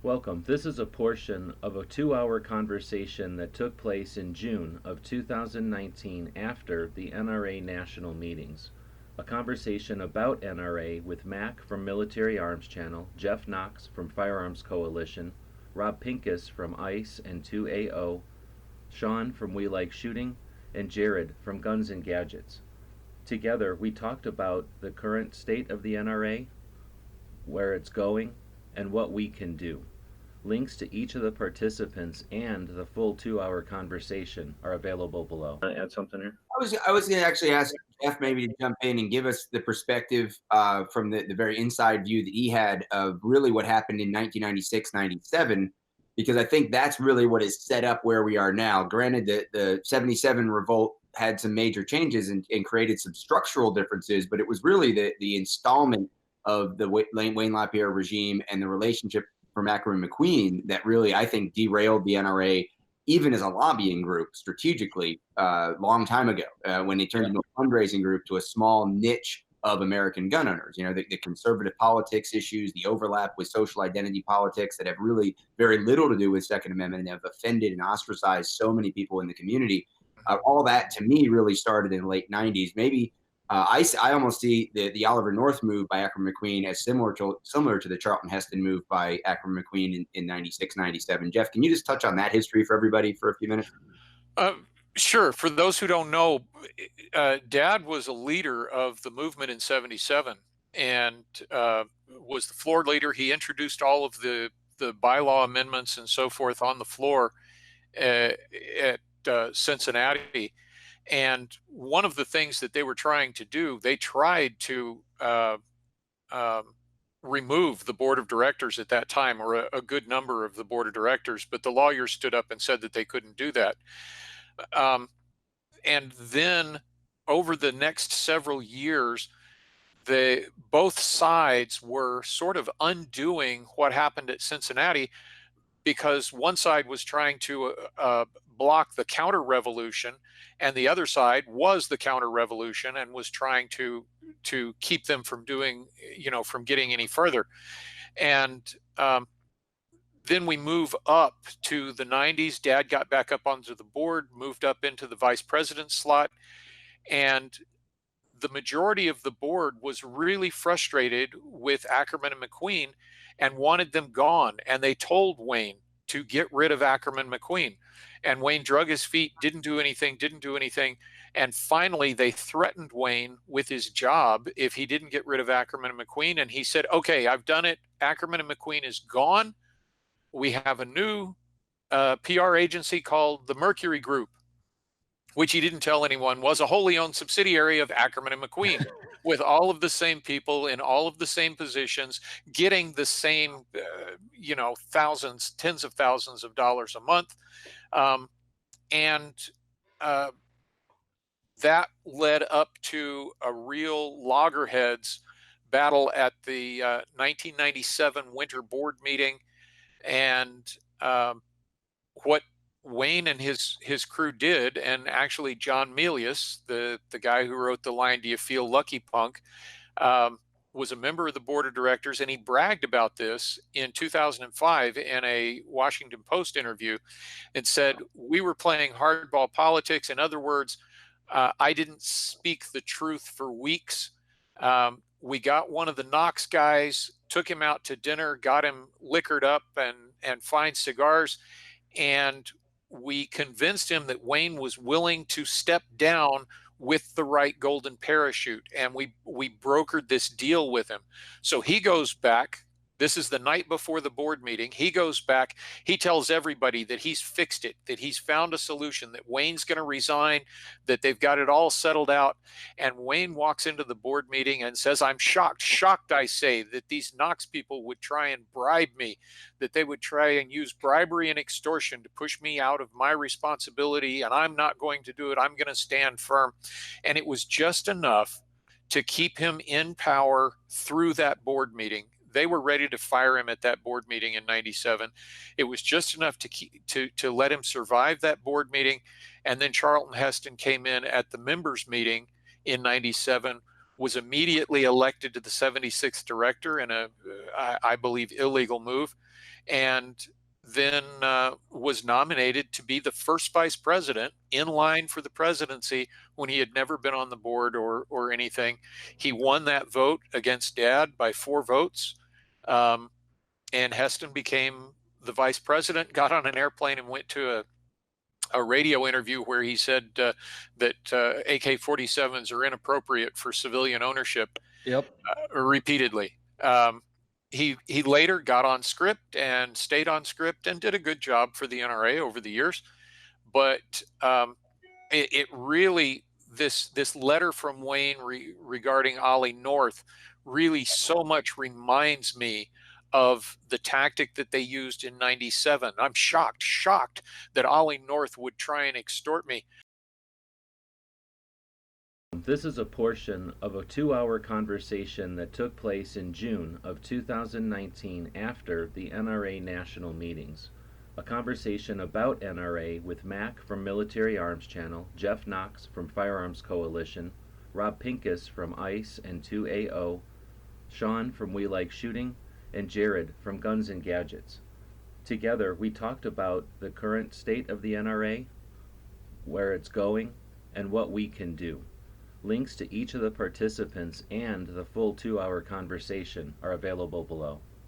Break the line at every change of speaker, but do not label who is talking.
Welcome. This is a portion of a 2 hour conversation that took place in June of 2019 after the NRA national meetings. A conversation about NRA with Mac from Military Arms Channel, Jeff Knox from Firearms Coalition, Rob Pincus from ICE and 2AO, Shawn from We Like Shooting, and Jared from Guns and Gadgets. Together, we talked about the current state of the NRA, where it's going, and what we can do. Links to each of the participants and the full 2 hour conversation are available below. Add something here?
I was going to actually ask Jeff maybe to jump in and give us the perspective from the very inside view that he had of really what happened in 1996, 97, because I think that's really what has set up where we are now. Granted, the 77 revolt had some major changes and created some structural differences, but it was really the installment of the Wayne LaPierre regime and the relationship from Ackerman McQueen that really, I think, derailed the NRA even as a lobbying group strategically long time ago when they turned into a fundraising group to a small niche of American gun owners. You know, the conservative politics issues, the overlap with social identity politics that have really very little to do with Second Amendment and have offended and ostracized so many people in the community. All that to me really started in the late 90s. Maybe I almost see the Oliver North move by Ackerman McQueen as similar to the Charlton Heston move by Ackerman McQueen in 96, 97. Jeff, can you just touch on that history for everybody for a few minutes?
Sure. For those who don't know, Dad was a leader of the movement in 77 and was the floor leader. He introduced all of the bylaw amendments and so forth on the floor at Cincinnati. And one of the things that they were trying to do, they tried to remove the board of directors at that time, or a good number of the board of directors, but the lawyers stood up and said that they couldn't do that. And then over the next several years, both sides were sort of undoing what happened at Cincinnati, because one side was trying to block the counter-revolution, and the other side was the counter-revolution and was trying to keep them from doing, from getting any further. And then we move up to the 90s. Dad got back up onto the board, moved up into the vice president slot, and the majority of the board was really frustrated with Ackerman and McQueen and wanted them gone. And they told Wayne to get rid of Ackerman McQueen. And Wayne drug his feet, didn't do anything. And finally, they threatened Wayne with his job if he didn't get rid of Ackerman and McQueen. And he said, okay, I've done it. Ackerman and McQueen is gone. We have a new PR agency called the Mercury Group, which he didn't tell anyone was a wholly owned subsidiary of Ackerman and McQueen, with all of the same people in all of the same positions, getting the same, thousands, tens of thousands of dollars a month. That led up to a real loggerheads battle at the 1997 winter board meeting. And what Wayne and his crew did, and actually John Milius, the guy who wrote the line, "Do you feel lucky, punk?" Was a member of the board of directors, and he bragged about this in 2005 in a Washington Post interview and said, "We were playing hardball politics. In other words, I didn't speak the truth for weeks. We got one of the Knox guys, took him out to dinner, got him liquored up and fine cigars, and we convinced him that Wayne was willing to step down with the right golden parachute. And we brokered this deal with him." So he goes back. This is the night before the board meeting. He goes back. He tells everybody that he's fixed it, that he's found a solution, that Wayne's going to resign, that they've got it all settled out. And Wayne walks into the board meeting and says, "I'm shocked, I say, that these Knox people would try and bribe me, that they would try and use bribery and extortion to push me out of my responsibility, and I'm not going to do it. I'm going to stand firm." And it was just enough to keep him in power through that board meeting. They were ready to fire him at that board meeting in 97. It was just enough to let him survive that board meeting. And then Charlton Heston came in at the members meeting in 97 was immediately elected to the 76th director in a, I believe, illegal move, and then was nominated to be the first vice president in line for the presidency when he had never been on the board or anything. He won that vote against Dad by 4 votes, and Heston became the vice president, got on an airplane and went to a radio interview where he said that AK-47s are inappropriate for civilian ownership.
Yep.
Repeatedly. He later got on script and stayed on script and did a good job for the NRA over the years. But it really, this letter from Wayne regarding Ollie North really so much reminds me of the tactic that they used in '97. I'm shocked that Ollie North would try and extort me.
This is a portion of a 2-hour conversation that took place in June of 2019 after the NRA national meetings. A conversation about NRA with Mac from Military Arms Channel, Jeff Knox from Firearms Coalition, Rob Pincus from I.C.E. and 2AO, Shawn from We Like Shooting, and Jared from Guns and Gadgets. Together, we talked about the current state of the NRA, where it's going, and what we can do. Links to each of the participants and the full 2-hour conversation are available below.